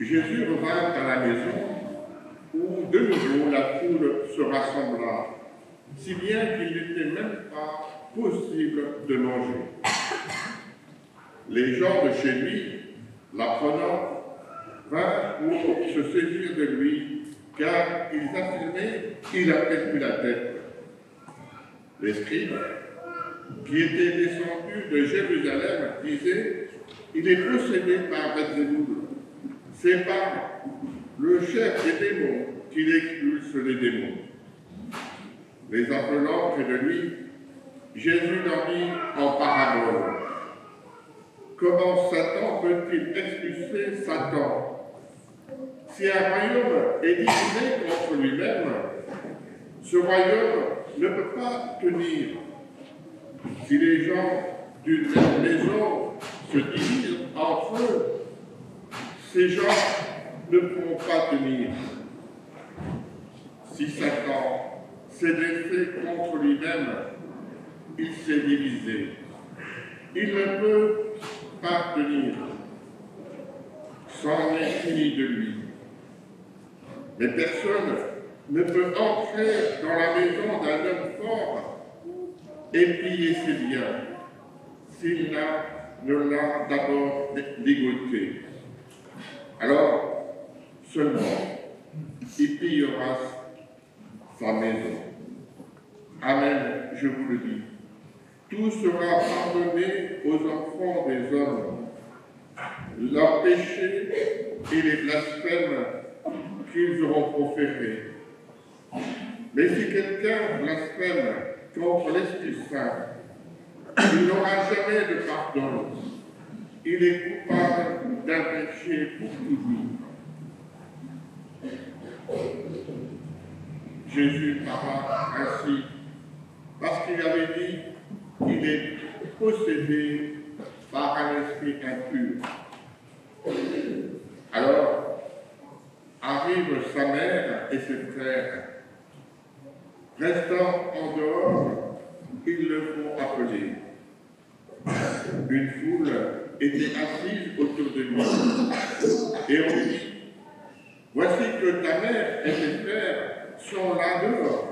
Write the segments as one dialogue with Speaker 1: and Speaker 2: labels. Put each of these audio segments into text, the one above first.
Speaker 1: Jésus revint à la maison où de nouveau la foule se rassembla, si bien qu'il n'était même pas possible de manger. Les gens de chez lui, l'apprenant, vinrent pour se saisir de lui, car ils affirmaient qu'il a perdu la tête. Les scribes, qui étaient descendus de Jérusalem, disaient « Il est possédé par Belzéboul. C'est par le chef des démons qu'il expulse les démons. » Les appelant près de lui, Jésus leur dit en parabole « Comment Satan peut-il expulser Satan? Si un royaume est divisé contre lui-même, ce royaume ne peut pas tenir. Si les gens d'une même maison se divisent entre eux, ces gens ne pourront pas tenir. Si Satan s'est dressé contre lui-même, il s'est divisé. Il ne peut pas tenir. C'en est fini de lui. Mais personne ne peut entrer dans la maison d'un homme fort et piller ses biens s'il ne l'a d'abord dégoté. Alors, seulement, il pillera sa maison. Amen, je vous le dis. Tout sera pardonné aux enfants des hommes, leurs péchés et les blasphèmes qu'ils auront proférés. Mais si quelqu'un blasphème contre l'Esprit Saint, il n'aura jamais de pardon. Il est coupable d'un péché pour toujours. Jésus parla ainsi parce qu'il avait dit qu'il est possédé par un esprit impur. Alors, arrivent sa mère et ses frères. Restant en dehors, ils le font appeler. Une foule était assise autour de lui. Et on lui dit, voici que ta mère et tes frères sont là dehors.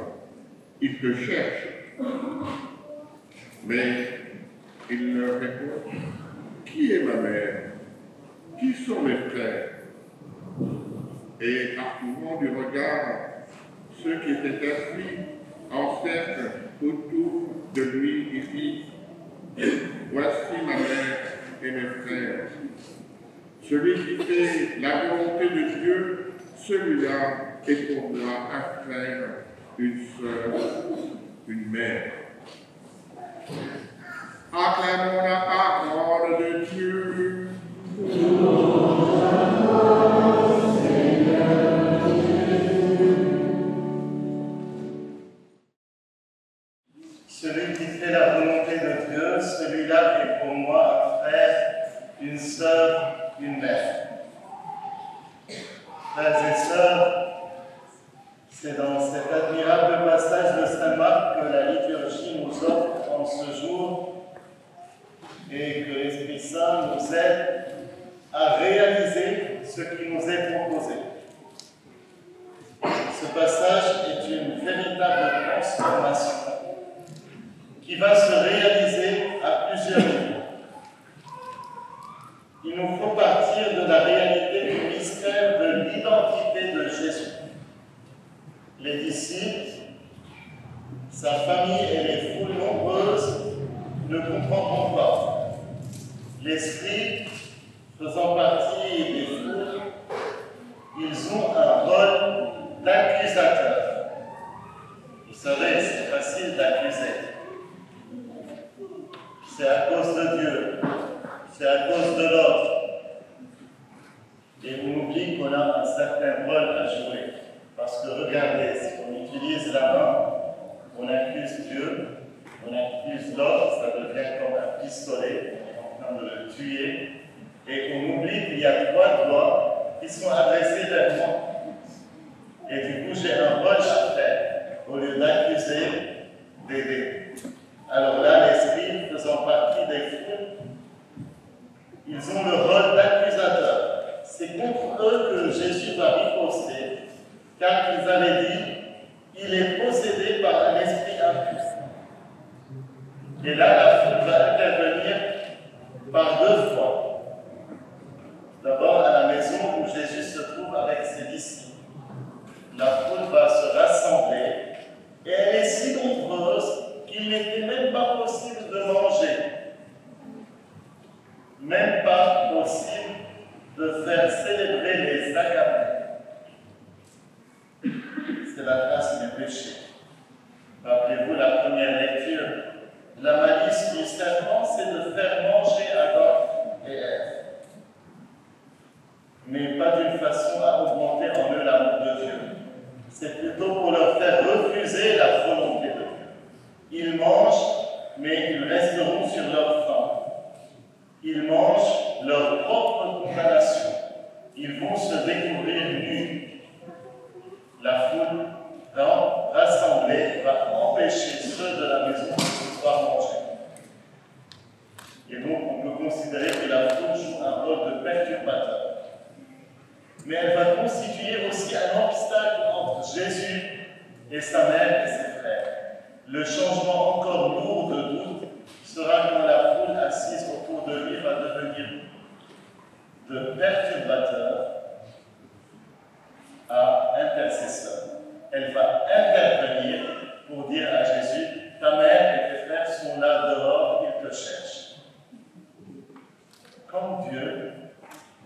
Speaker 1: Ils te cherchent. Mais il leur répond, qui est ma mère? Qui sont mes frères? Et parcourant du regard, ceux qui étaient assis en cercle autour de lui, il dit, voici ma mère et mes frères. Celui qui fait la volonté de Dieu, celui-là est pour moi un frère, une sœur, une mère. Acclamons la parole de Dieu.
Speaker 2: Celui qui fait la volonté de Dieu, celui-là est pour moi un frère, une sœur, une mère. Frères et sœurs, c'est dans cet admirable passage de Saint Marc que la liturgie nous offre en ce jour et que l'Esprit Saint nous aide à réaliser ce qui nous est proposé. Ce passage est une véritable transformation qui va se réaliser à plusieurs niveaux. Il nous faut partir de la réalité du mystère de l'identité de Jésus. Les disciples, sa famille et les foules nombreuses ne comprendront pas. L'Esprit, faisant partie des foules, ils ont un rôle d'accusateur. Vous savez, c'est facile d'accuser. C'est à cause de Dieu, c'est à cause de l'autre. Et on oublie qu'on a un certain rôle à jouer. Parce que regardez, si on utilise la main, on accuse Dieu, on accuse l'autre, ça devient comme un pistolet, on est en train de le tuer. Et on oublie qu'il y a 3 doigts qui sont adressés vers moi. Et du coup, j'ai un rôle à faire, au lieu d'accuser, d'aider. Alors là, l'Esprit, faisant partie des foules, ils ont le rôle d'accusateur. c'est contre eux que Jésus va riposter, car ils avaient dit, il est possédé par un esprit impur. Et là, la foule va intervenir par deux fois. D'abord, à la maison où Jésus se trouve avec ses disciples. La foule va se rassembler et elle est si nombreuse qu'il n'était même pas possible de manger. Même pas possible de faire célébrer les sacraments. C'est la trace du péché. Rappelez-vous la première lecture. La malice du serpent, c'est de faire manger Adam et Ève. Mais pas d'une façon à augmenter en eux l'amour de Dieu. C'est plutôt pour leur faire refuser la volonté de Dieu. Ils mangent, mais ils resteront sur leur faim. Ils mangent leur propre condamnation. Ils vont se découvrir nus. La foule rassemblée va empêcher ceux de la maison de pouvoir manger. Et donc, on peut considérer que la foule joue un rôle de perturbateur. Mais elle va constituer aussi un obstacle entre Jésus et sa mère et ses frères. Le changement encore lourd de doute sera quand la foule assise autour de lui va devenir de perturbateur à intercesseur. Elle va intervenir pour dire à Jésus, ta mère et tes frères sont là dehors, ils te cherchent. Comme Dieu,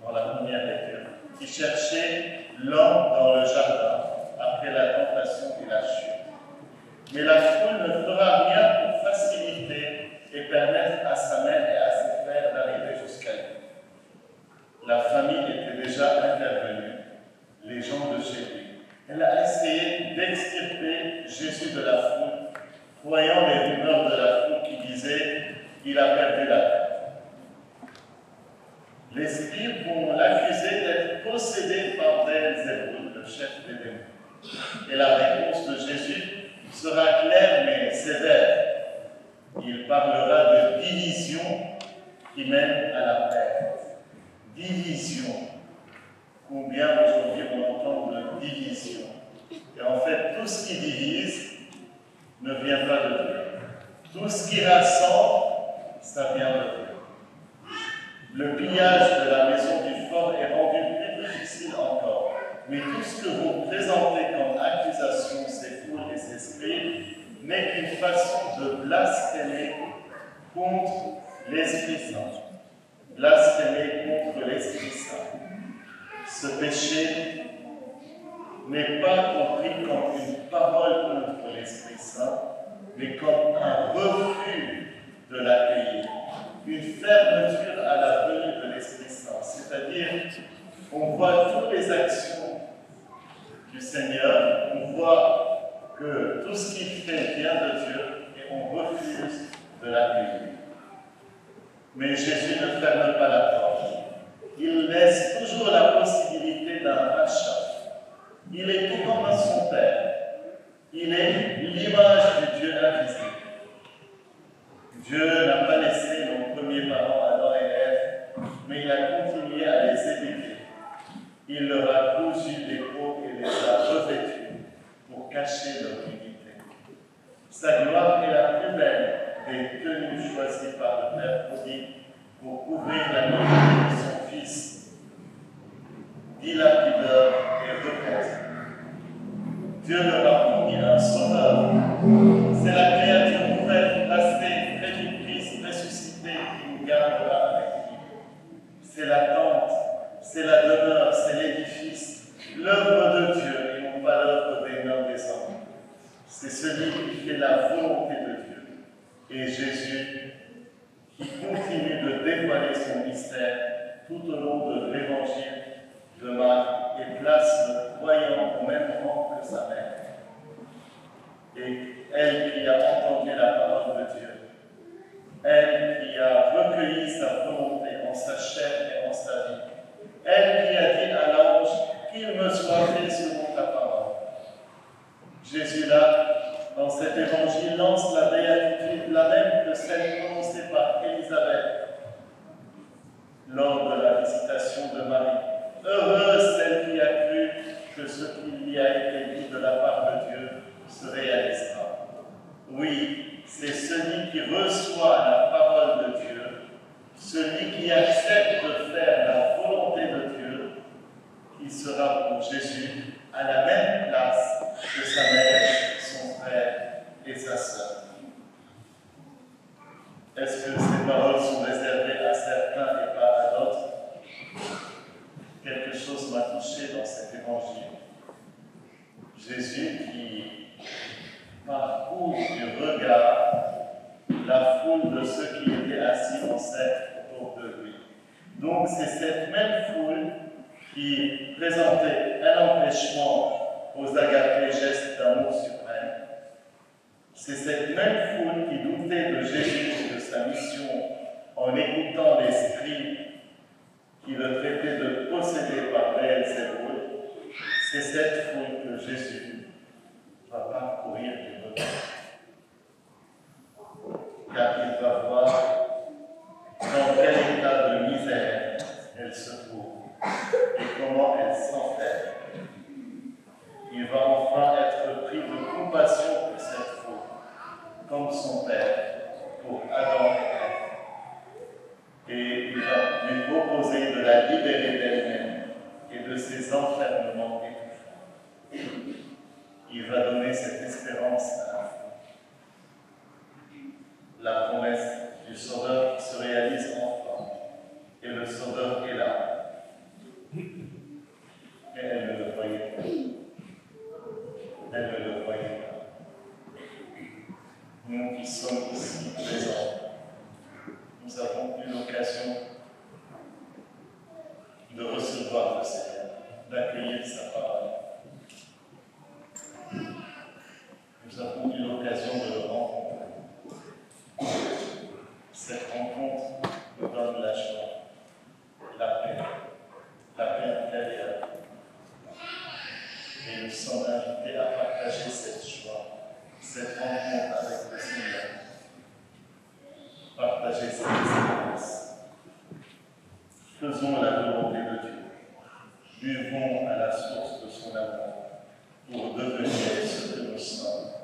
Speaker 2: dans la première lecture, qui cherchait l'homme dans le jardin après la tentation et la chute. Mais la foule ne fera rien pour faciliter et permettre à sa mère et à ses frères d'arriver jusqu'à lui. La famille était déjà intervenue, les gens de chez lui. Elle a essayé d'extirper Jésus de la foule, croyant les rumeurs de la foule qui disaient qu'il a perdu la tête. Les scribes vont l'accuser d'être possédé par Belzébuth, le chef des démons. Et la réponse de Jésus sera claire mais sévère. Il parlera de division qui mène à la perte. Division. Combien aujourd'hui on entend de division? Et en fait, tout ce qui divise ne vient pas de Dieu. Tout ce qui rassemble, ça vient de Dieu. Le pillage de la maison du fort est rendu plus difficile encore. Mais tout ce que vous présentez comme accusation, ces foules et ces scribes, n'est qu'une façon de blasphémer contre l'Esprit Saint. Blasphémer contre l'Esprit Saint. Ce péché n'est pas compris comme une parole contre l'Esprit Saint, mais comme un refus de l'accueillir. Une fermeture à la venue de l'Esprit Saint. C'est-à-dire, on voit toutes les actions du Seigneur, on voit que tout ce qu'il fait vient de Dieu et on refuse de l'accueillir. Mais Jésus ne ferme pas la porte. Il laisse toujours la possibilité d'un rachat. Il est tout comme son Père. Il est l'image du Dieu invisible. Dieu n'a pas laissé nos premiers parents, Adam et Ève, mais il a continué à les éduquer. Il leur a cousu des peaux et les a revêtus pour cacher leur dignité. Sa gloire est la plus belle des tenues choisies par le Père prodigue pour couvrir la nudité de son Fils, dilapideur et repentant. Dieu leur a promis un sauveur. C'est la créature nouvelle, restée, réductrice, ressuscitée qui nous gardera avec lui. C'est la tente, c'est la demeure, c'est l'édifice, l'œuvre de Dieu et non pas l'œuvre des mains des hommes. C'est celui qui fait la volonté de Dieu. Et Jésus qui continue de dévoiler son mystère tout au long de l'évangile de Marc et place le croyant au même rang que sa mère. Et elle qui a entendu la parole de Dieu, elle qui a recueilli sa volonté en sa chair et en sa vie, elle qui a dit à l'ange qu'il me soit fait selon ta parole. Jésus là, dans cet évangile, lance la béatitude, la même que celle prononcée par Élisabeth lors de la visitation de Marie. ancêtres autour de lui. Donc c'est cette même foule qui présentait un empêchement aux agapés gestes d'amour suprême. C'est cette même foule qui doutait de Jésus et de sa mission en écoutant l'esprit qui le traitait de possédé par Béelzéboul. C'est cette foule que Jésus va parcourir du regard. Car il va voir dans quel état de misère elle se trouve et comment elle s'enferme. Il va enfin être pris de compassion pour cette foule, comme son Père pour Adam et Ève. Et il va lui proposer de la libérer d'elle-même et de ses enfermements étouffants. Il va donner cette espérance à la foule. La promesse du Sauveur qui se réalise enfin. Et le Sauveur est là. Mais elle ne le voyait pas. Elle ne le voyait pas. Nous qui sommes ici présents, nous avons eu l'occasion de recevoir le Seigneur, d'accueillir sa parole. Nous avons eu l'occasion de le rencontrer. Cette rencontre nous donne la joie, la paix intérieure. Et nous sommes invités à partager cette joie, cette rencontre avec le Seigneur. Partager cette espérance. Faisons la volonté de Dieu. Buvons à la source de son amour pour devenir ce que nous sommes.